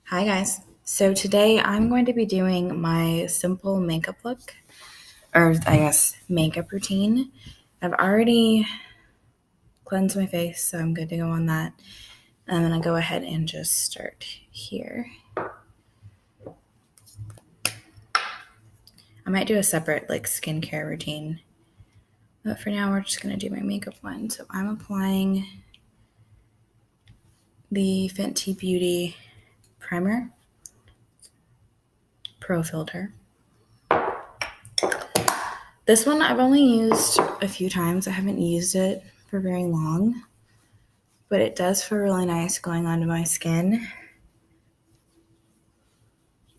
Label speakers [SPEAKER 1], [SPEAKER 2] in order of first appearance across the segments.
[SPEAKER 1] Hi guys. So today I'm going to be doing my simple makeup look, or I guess makeup routine. I've already cleansed my face, so I'm good to go on that. I'm going to go ahead and just start here. I might do a separate skincare routine, but for now we're just going to do my makeup one. So I'm applying the Fenty Beauty Primer Pro Filter. This one I've only used a few times. I haven't used it for very long, but it does feel really nice going onto my skin,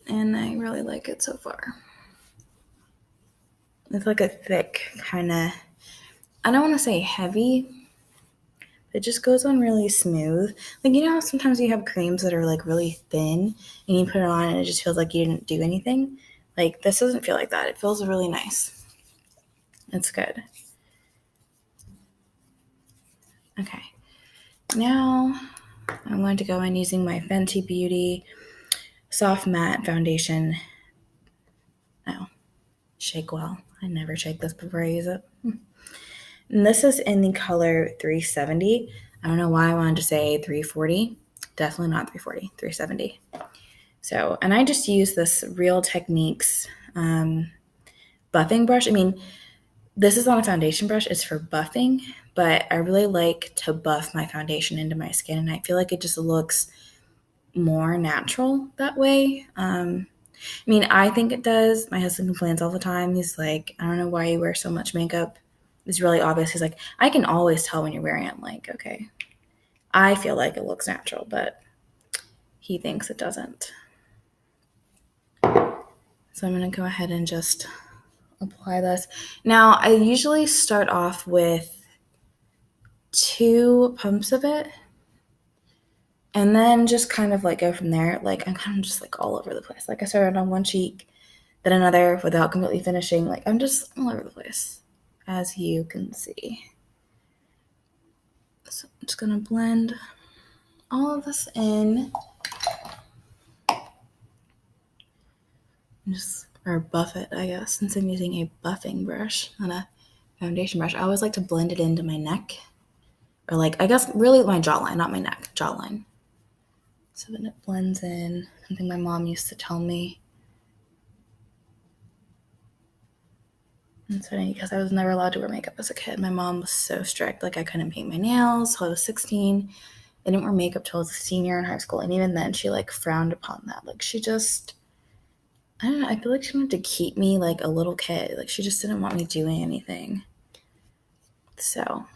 [SPEAKER 1] and I really like it so far. It's like a thick kind of, I don't want to say heavy, but it just goes on really smooth. Like, you know how sometimes you have creams that are like really thin and you put it on and it just feels like you didn't do anything? Like, this doesn't feel like that. It feels really nice. It's good. Okay. Now I'm going to go in using my Fenty Beauty Soft Matte Foundation. Oh, shake well. I never shake this before I use it. And this is in the color 370. I don't know why I wanted to say 340. Definitely not 340, 370. So, and I just use this Real Techniques buffing brush. I mean, this is not a foundation brush. It's for buffing, but I really like to buff my foundation into my skin, and I feel like it just looks more natural that way. I mean, I think it does. My husband complains all the time. He's like, I don't know why you wear so much makeup. It's really obvious. He's like, I can always tell when you're wearing it. I'm like, okay. I feel like it looks natural, but he thinks it doesn't. So I'm going to go ahead and just apply this. Now, I usually start off with 2 pumps of it and then just kind of go from there. Like, I'm kind of just all over the place. Like, I started on one cheek, then another without completely finishing. Like, I'm just all over the place, as you can see. So I'm just going to blend all of this in. Or buff it, I guess, since I'm using a buffing brush, not a foundation brush. I always like to blend it into my neck, or I guess really my jawline, not my neck, jawline. So then it blends in, something my mom used to tell me. It's funny because I was never allowed to wear makeup as a kid. My mom was so strict. Like, I couldn't paint my nails till I was 16. I didn't wear makeup till I was a senior in high school. And even then, she frowned upon that. She just, I don't know, I feel like she wanted to keep me like a little kid. She just didn't want me doing anything. So,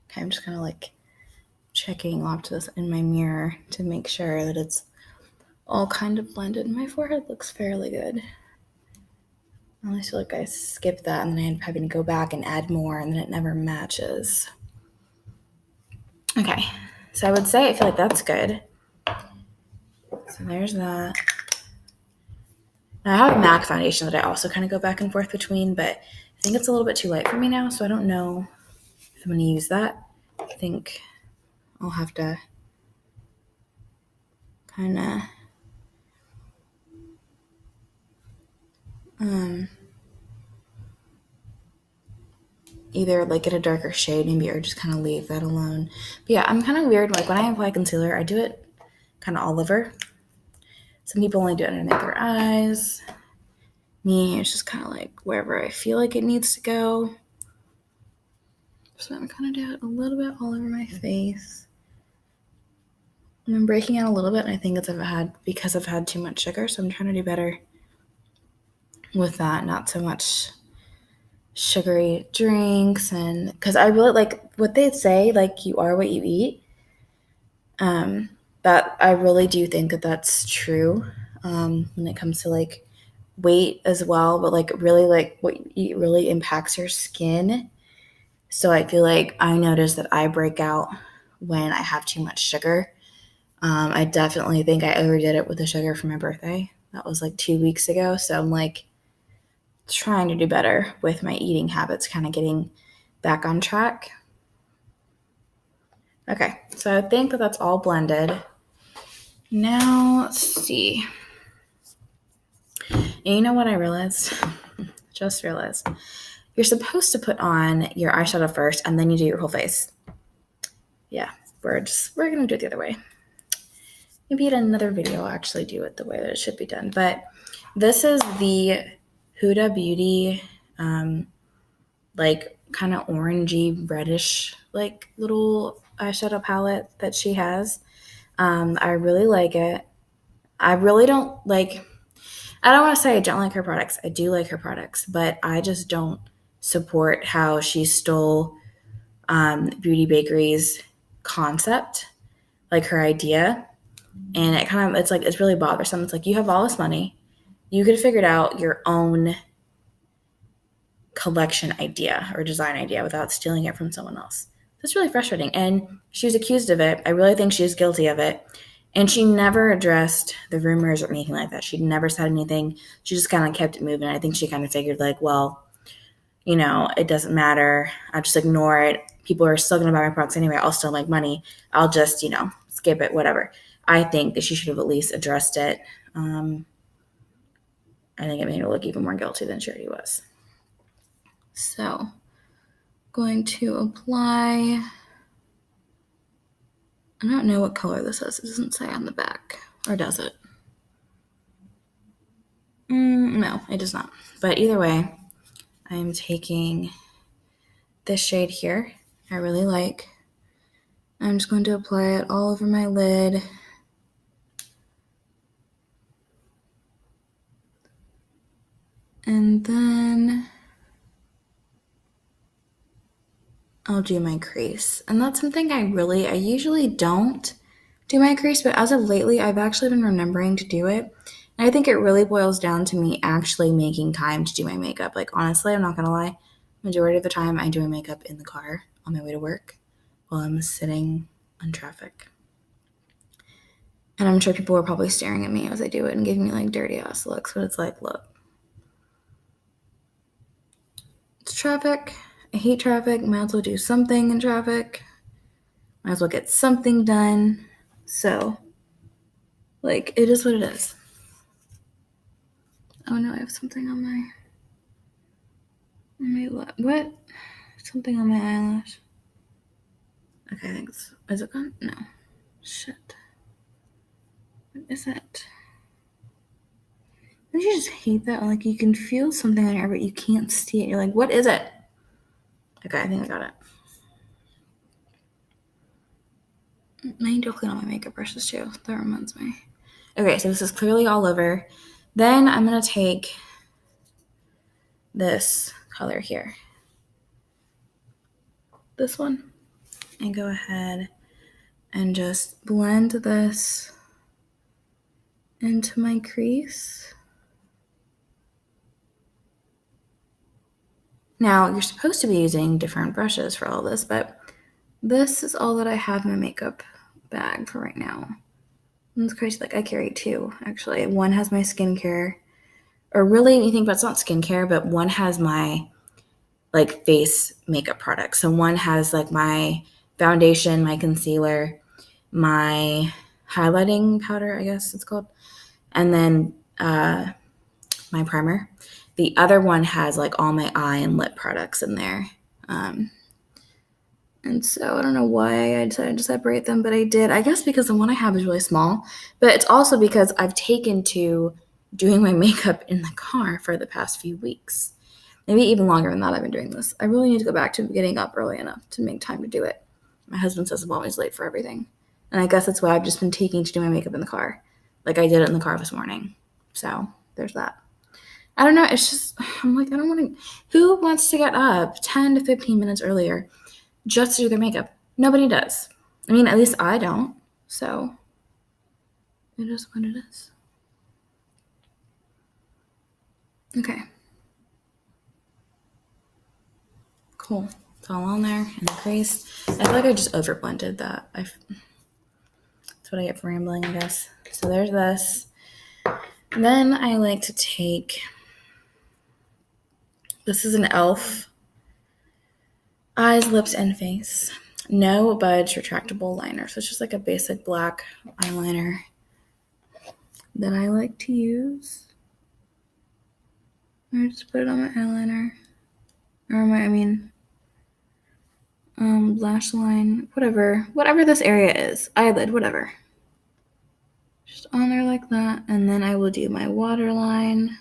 [SPEAKER 1] okay, I'm just kind of checking off this in my mirror to make sure that it's all kind of blended. My forehead looks fairly good. I always feel like I skip that and then I end up having to go back and add more and then it never matches. Okay, so I would say I feel like that's good. So there's that. Now I have a MAC foundation that I also kind of go back and forth between, but I think it's a little bit too light for me now, so I don't know if I'm going to use that. I think I'll have to kind of either get a darker shade maybe, or just kind of leave that alone. But yeah, I'm kind of weird. When I apply concealer, I do it kind of all over. Some people only do it underneath their eyes. Me, it's just kind of wherever I feel like it needs to go. So I'm kind of do it a little bit all over my face. And I'm breaking out a little bit, and I think it's because I've had too much sugar, so I'm trying to do better with that, not so much sugary drinks. And because I really like what they say, you are what you eat. That I really do think that that's true when it comes to weight as well, but really what you eat really impacts your skin. So I feel like I notice that I break out when I have too much sugar. I definitely think I overdid it with the sugar for my birthday. That was 2 weeks ago. So I'm trying to do better with my eating habits, kind of getting back on track. Okay, so I think that that's all blended. Now, let's see. And you know what I realized? Just realized. You're supposed to put on your eyeshadow first and then you do your whole face. Yeah, we're going to do it the other way. Maybe in another video I'll actually do it the way that it should be done. But this is the HudaBeauty, like kind of orangey, reddish, like little eyeshadow palette that she has. I really like it. I really don't like, I don't want to say I don't like her products. I do like her products, but I just don't support how she stole Beauty Bakery's concept, like her idea. And it's really bothersome. It's like, you have all this money. You could have figured out your own collection idea or design idea without stealing it from someone else. That's really frustrating. And she was accused of it. I really think she is guilty of it. And she never addressed the rumors or anything like that. She never said anything. She just kind of kept it moving. I think she kind of figured like, well, you know, it doesn't matter. I'll just ignore it. People are still going to buy my products anyway. I'll still make money. I'll just, you know, skip it, whatever. I think that she should have at least addressed it. I think it made her look even more guilty than she already was. So, going to apply. I don't know what color this is. It doesn't say on the back. Or does it? No, it does not. But either way, I am taking this shade here. I really like. I'm just going to apply it all over my lid. And then I'll do my crease. And that's something I usually don't do my crease, but as of lately, I've actually been remembering to do it. And I think it really boils down to me actually making time to do my makeup. Like, honestly, I'm not going to lie. Majority of the time, I do my makeup in the car on my way to work while I'm sitting on traffic. And I'm sure people are probably staring at me as I do it and giving me like dirty ass looks, but it's like, look. It's traffic. I hate traffic. Might as well do something in traffic. Might as well get something done. So, like, it is what it is. Oh no, I have something on my what? Something on my eyelash. Okay, I think is it gone? No. Shit. What is it? Don't you just hate that? Like, you can feel something on your eye, but you can't see it. You're like, what is it? Okay, I think I got it. I need to clean all my makeup brushes too. That reminds me. Okay, so this is clearly all over. Then I'm going to take this color here. This one. And go ahead and just blend this into my crease. Now, you're supposed to be using different brushes for all this, but this is all that I have in my makeup bag for right now. And it's crazy, like I carry two, actually. One has my skincare, or really, you think about it's not skincare, but one has my like face makeup products. So one has like my foundation, my concealer, my highlighting powder, I guess it's called, and then my primer. The other one has like all my eye and lip products in there. And so I don't know why I decided to separate them, but I did. I guess because the one I have is really small, but it's also because I've taken to doing my makeup in the car for the past few weeks. Maybe even longer than that I've been doing this. I really need to go back to getting up early enough to make time to do it. My husband says I'm always late for everything. And I guess that's why I've just been taking to do my makeup in the car. Like I did it in the car this morning. So there's that. I don't know. It's just, I'm like, I don't want to. Who wants to get up 10 to 15 minutes earlier just to do their makeup? Nobody does. I mean, at least I don't. So it is what it is. Okay. Cool. It's all on there in the crease. I feel like I just over blended that. That's what I get for rambling, I guess. So there's this. Then I like to take, this is an e.l.f. eyes, lips, and face. No budge retractable liner. So it's just like a basic black eyeliner. that I like to use. I just put it on my eyeliner. Or lash line, whatever this area is, eyelid, whatever. Just on there like that, and then I will do my waterline.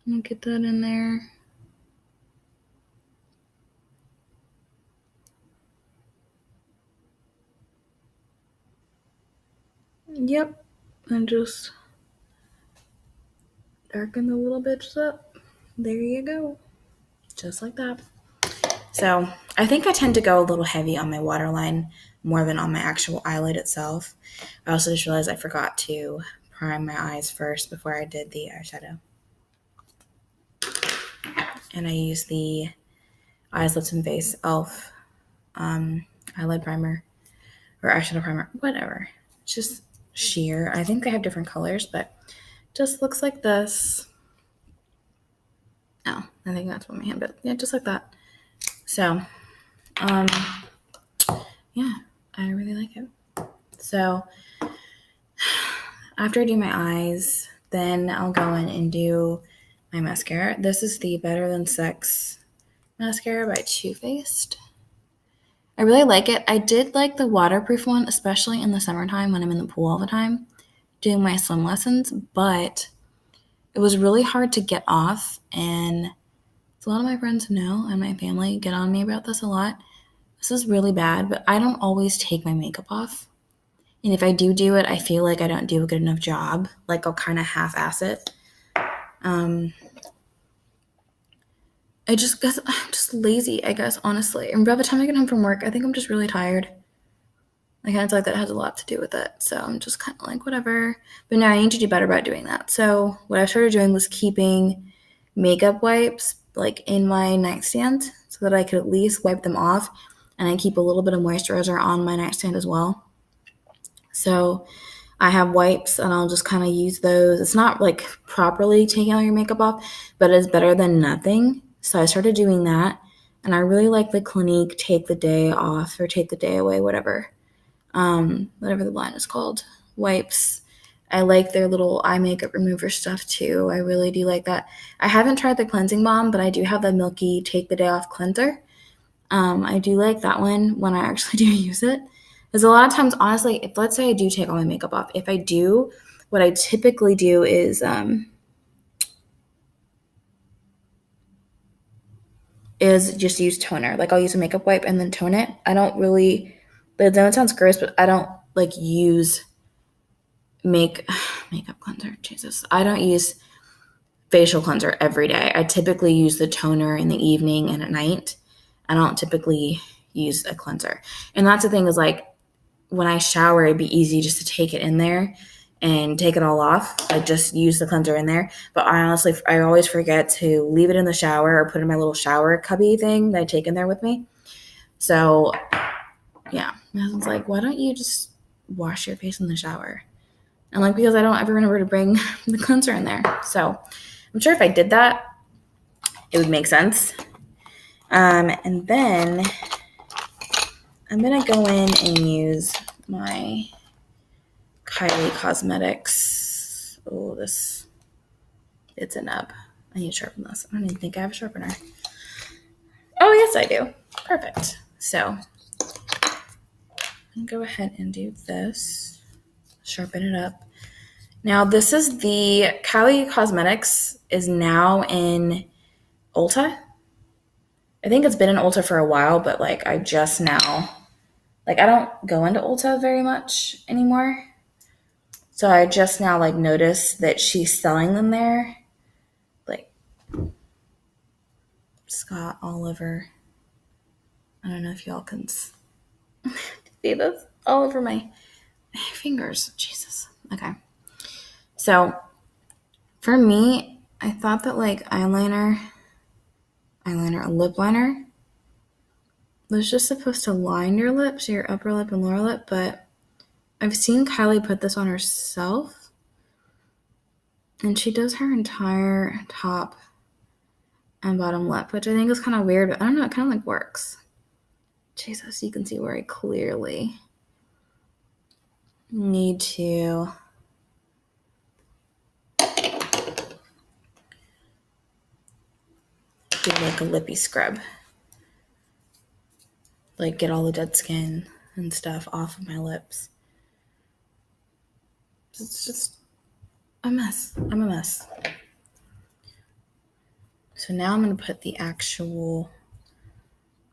[SPEAKER 1] I'm gonna get that in there. Yep, and just darken the little bitches up. There you go. Just like that. So I think I tend to go a little heavy on my waterline more than on my actual eyelid itself. I also just realized I forgot to prime my eyes first before I did the eyeshadow. And I use the Eyes, Lips, and Face e.l.f. Eyelid primer or eyeshadow primer, whatever. It's just sheer. I think they have different colors, but just looks like this. Oh, I think that's what my hand, but yeah, just like that. So, yeah, I really like it. So, after I do my eyes, then I'll go in and do my mascara. This is the Better Than Sex mascara by Too Faced. I really like it. I did like the waterproof one, especially in the summertime when I'm in the pool all the time doing my swim lessons, but it was really hard to get off, and a lot of my friends know and my family get on me about this a lot. This is really bad, but I don't always take my makeup off. And if I do it, I feel like I don't do a good enough job. Like I'll kind of half-ass it. I'm just lazy, I guess, honestly. And by the time I get home from work, I think I'm just really tired. I kind of feel like that has a lot to do with it. So I'm just kind of like, whatever. But now I need to do better about doing that. So what I started doing was keeping makeup wipes like in my nightstand so that I could at least wipe them off. And I keep a little bit of moisturizer on my nightstand as well. So I have wipes and I'll just kind of use those. It's not like properly taking all your makeup off, but it's better than nothing. So I started doing that. And I really like the Clinique Take the Day Off or Take the Day Away, whatever the line is called, wipes. I like their little eye makeup remover stuff too. I really do like that. I haven't tried the cleansing balm, but I do have the Milky Take the Day Off cleanser. I do like that one when I actually do use it. Because a lot of times, honestly, if let's say I do take all my makeup off, if I do, what I typically do is just use toner. Like I'll use a makeup wipe and then tone it. I don't really, that sounds gross, but I don't like use makeup cleanser. Jesus. I don't use facial cleanser every day. I typically use the toner in the evening and at night. I don't typically use a cleanser. And that's the thing is like when I shower, it'd be easy just to take it in there and take it all off. I just use the cleanser in there. But I always forget to leave it in the shower or put it in my little shower cubby thing that I take in there with me. So yeah, my husband's like, why don't you just wash your face in the shower? And like, because I don't ever remember to bring the cleanser in there. So I'm sure if I did that, it would make sense. And then I'm going to go in and use my Kylie Cosmetics. Oh, it's a nub. I need to sharpen this. I don't even think I have a sharpener. Oh, yes, I do. Perfect. So I'll go ahead and do this. Sharpen it up. Now, this is the Kylie Cosmetics is now in Ulta. I think it's been in Ulta for a while, but like I just now, like I don't go into Ulta very much anymore. So I just now like noticed that she's selling them there. Like Scott Oliver. I don't know if y'all can see this all over my fingers. Jesus. Okay. So for me, I thought that like eyeliner, a lip liner was just supposed to line your lips, your upper lip and lower lip, but I've seen Kylie put this on herself, and she does her entire top and bottom lip, which I think is kind of weird, but I don't know, it kind of like works. Jesus, you can see where I clearly need to do like a lippy scrub. Like get all the dead skin and stuff off of my lips. It's just a mess. I'm a mess. So now I'm going to put the actual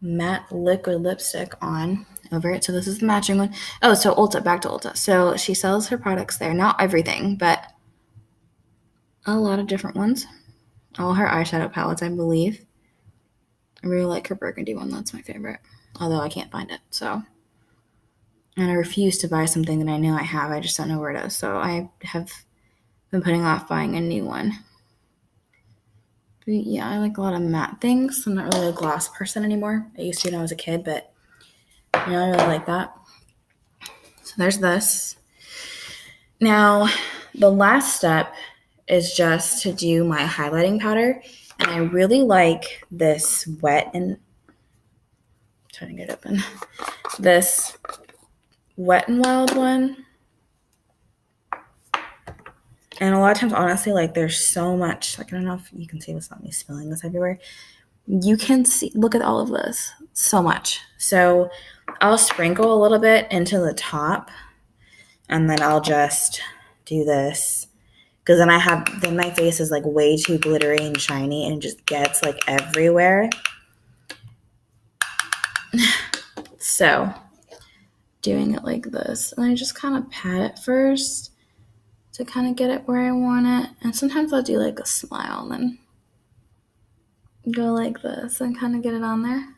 [SPEAKER 1] matte liquid lipstick on over it. So this is the matching one. Oh, so Ulta, back to Ulta. So she sells her products there. Not everything, but a lot of different ones. All her eyeshadow palettes, I believe. I really like her burgundy one. That's my favorite. Although I can't find it, so. And I refuse to buy something that I know I have. I just don't know where it is. So I have been putting off buying a new one. But yeah, I like a lot of matte things. I'm not really a gloss person anymore. I used to when I was a kid, but I really like that. So there's this. Now, the last step is just to do my highlighting powder. And I really like this Wet n trying to get it open. This Wet n Wild one. And a lot of times, honestly, like there's so much, like I don't know if you can see this, not me spilling this everywhere. You can see, look at all of this, so much. So I'll sprinkle a little bit into the top and then I'll just do this. Because then my face is like way too glittery and shiny and it just gets like everywhere. So doing it like this. And I just kind of pat it first to kind of get it where I want it. And sometimes I'll do like a smile and then go like this and kind of get it on there.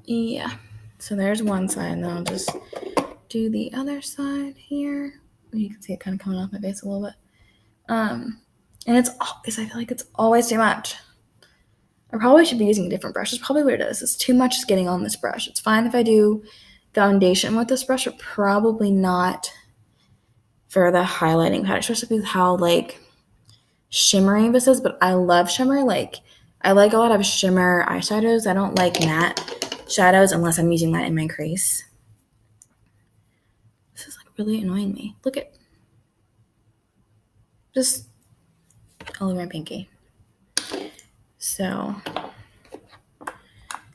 [SPEAKER 1] Yeah. So there's one side and then I'll just do the other side here. You can see it kind of coming off my face a little bit. And it's always, I feel like it's always too much. I probably should be using a different brush. It's probably what it is. It's too much getting on this brush. It's fine if I do foundation with this brush, but probably not for the highlighting powder, especially with how like shimmery this is. But I love shimmer. Like I like a lot of shimmer eyeshadows. I don't like matte shadows unless I'm using that in my crease. This is like really annoying me. Look at just all over my pinky. So,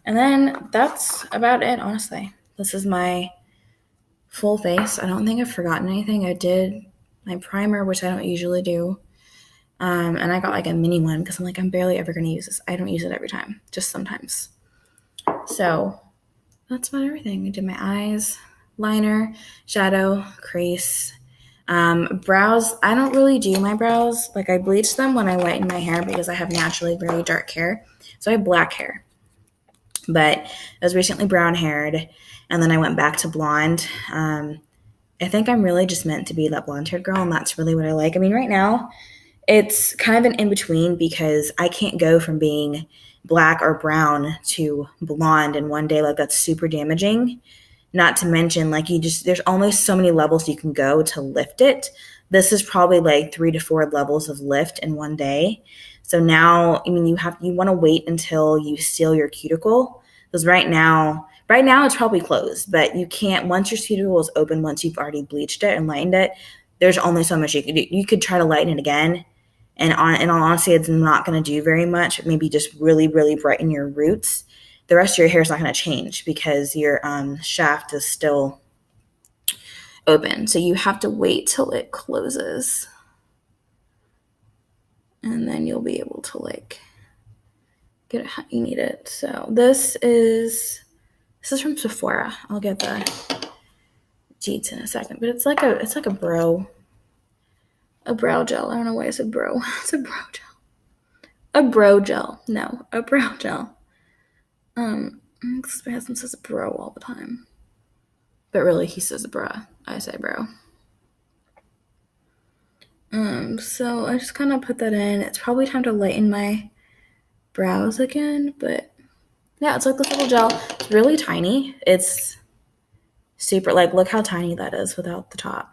[SPEAKER 1] and then that's about it, honestly. This is my full face. I don't think I've forgotten anything. I did my primer, which I don't usually do. And I got like a mini one because I'm like, I'm barely ever going to use this. I don't use it every time, just sometimes. So that's about everything. I did my eyes, liner, shadow, crease, brows. I don't really do my brows. Like I bleach them when I whiten my hair because I have naturally very dark hair. So I have black hair. But I was recently brown haired and then I went back to blonde. I think I'm really just meant to be that blonde haired girl and that's really what I like. I mean, right now it's kind of an in-between because I can't go from being black or brown to blonde in one day. Like that's super damaging. Not to mention, like there's only so many levels you can go to lift it. This is probably like 3 to 4 levels of lift in one day. So now, I mean, you want to wait until you seal your cuticle because right now it's probably closed, but you can't, once your cuticle is open, once you've already bleached it and lightened it, there's only so much you can do. You could try to lighten it again. And in all honesty, it's not going to do very much. Maybe just really, really brighten your roots. The rest of your hair is not going to change because your shaft is still open. So you have to wait till it closes. And then you'll be able to like get it how you need it. So this is from Sephora. I'll get the deets in a second. But it's like a brow gel. I don't know why I said bro. It's a brow gel. A brow gel. No, a brow gel. Because my husband says bro all the time. But really, he says bra. I say bro. So I just kind of put that in. It's probably time to lighten my brows again. But yeah, it's like this little gel. It's really tiny. It's super, like, look how tiny that is without the top.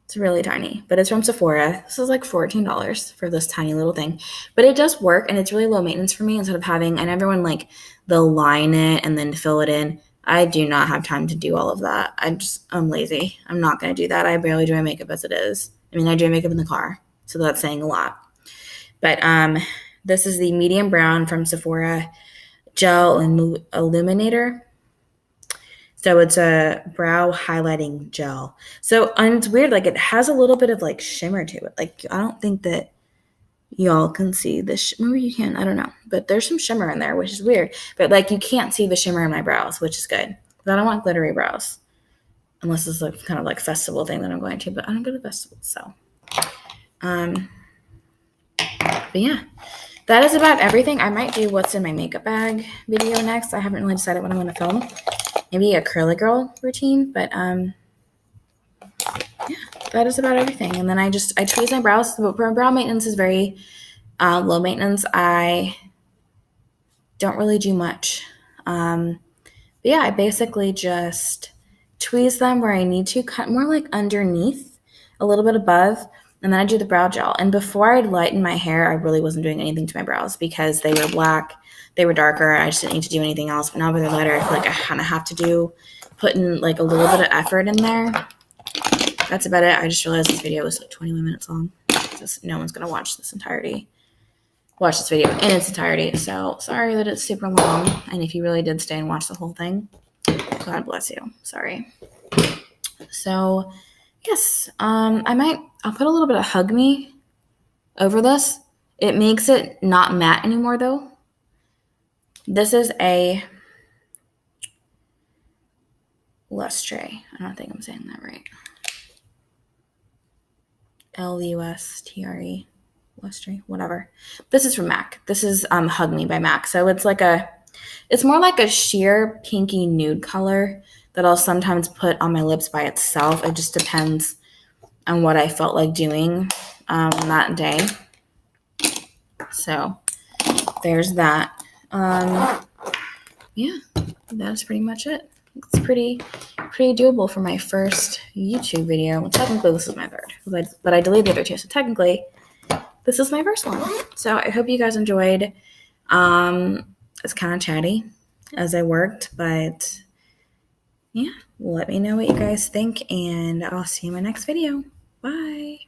[SPEAKER 1] It's really tiny, but it's from Sephora. This is like $14 for this tiny little thing, but it does work and it's really low maintenance for me instead of having, and everyone like they'll line it and then fill it in. I do not have time to do all of that. I'm lazy. I'm not going to do that. I barely do my makeup as it is. I mean, I do my makeup in the car, so that's saying a lot. But this is the medium brown from Sephora Gel Illuminator. So it's a brow highlighting gel. So, and it's weird, like it has a little bit of like shimmer to it. Like I don't think that y'all can see this. Maybe you can, I don't know. But there's some shimmer in there, which is weird. But like you can't see the shimmer in my brows, which is good. But I don't want glittery brows. Unless it's like kind of like festival thing that I'm going to, but I don't go to festivals, so. But yeah, that is about everything. I might do what's in my makeup bag video next. I haven't really decided what I'm going to film. Maybe a curly girl routine, but yeah, that is about everything. And then I tweeze my brows. Brow maintenance is very low maintenance. I don't really do much. But yeah, I basically just tweeze them where I need to, cut more like underneath, a little bit above, and then I do the brow gel. And before I lightened my hair, I really wasn't doing anything to my brows because they were black, they were darker, I just didn't need to do anything else. But now that they're lighter, I feel like I kind of have to put in like a little bit of effort in there. That's about it. I just realized this video was like 21 minutes long. Just, no one's going to watch this video in its entirety. So sorry that it's super long. And if you really did stay and watch the whole thing, God bless you. Sorry. So yes, I'll put a little bit of Hug Me over this. It makes it not matte anymore though. This is a Lustre. I don't think I'm saying that right. Lustre. Lustre, whatever. This is from MAC. This is Hug Me by MAC. So it's more like a sheer pinky nude color that I'll sometimes put on my lips by itself. It just depends on what I felt like doing that day. So there's that. Yeah, that's pretty much it. It's pretty doable for my first YouTube video. Well, technically, this is my third, but I deleted the other two. So technically, this is my first one. So I hope you guys enjoyed. It's kind of chatty as I worked, but yeah, let me know what you guys think, and I'll see you in my next video. Bye.